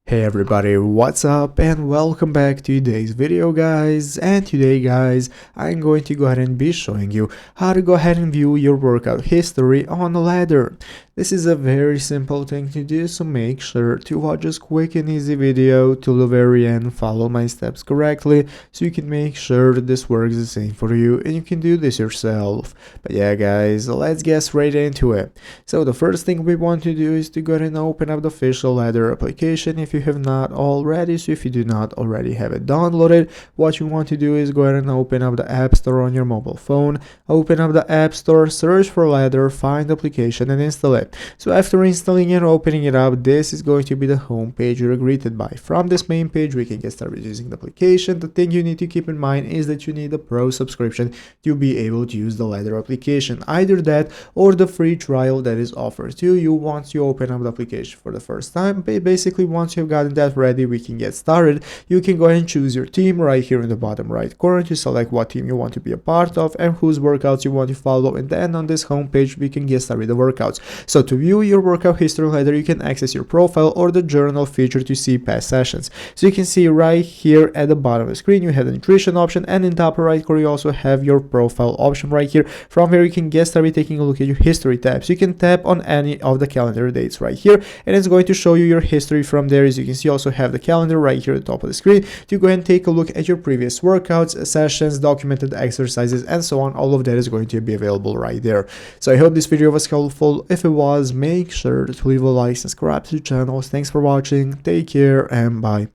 Hey everybody, what's up and welcome back to today's video guys. And today guys, I'm going to go ahead and be showing you how to go ahead and view your workout history on a ladder. This is a very simple thing to do, so make sure to watch this quick and easy video till the very end, follow my steps correctly so you can make sure that this works the same for you and you can do this yourself. But yeah guys, let's get straight into it. So the first thing we want to do is to go ahead and open up the official ladder application if you have not already. So if you do not already have it downloaded, what you want to do is go ahead and open up the App Store on your mobile phone, open up the App Store, search for ladder, find the application and install it. So after installing and opening it up, this is going to be the home page you're greeted by. From this main page we can get started using the application. The thing you need to keep in mind is that you need a pro subscription to be able to use the ladder application, either that or the free trial that is offered to you once you open up the application for the first time. Basically, once you've gotten that ready, we can get started. You can go ahead and choose your team right here in the bottom right corner to select what team you want to be a part of and whose workouts you want to follow, and then on this home page we can get started with the workouts. So to view your workout history ladder, you can access your profile or the journal feature to see past sessions. So you can see right here at the bottom of the screen you have the nutrition option, and in the upper right corner you also have your profile option right here. From here you can get started taking a look at your history tabs. You can tap on any of the calendar dates right here and it's going to show you your history from there. As you can see, you also have the calendar right here at the top of the screen to go ahead and take a look at your previous workouts, sessions, documented exercises and so on. All of that is going to be available right there. So I hope this video was helpful. If it was, make sure to leave a like, subscribe to the channel. Thanks for watching, take care and bye.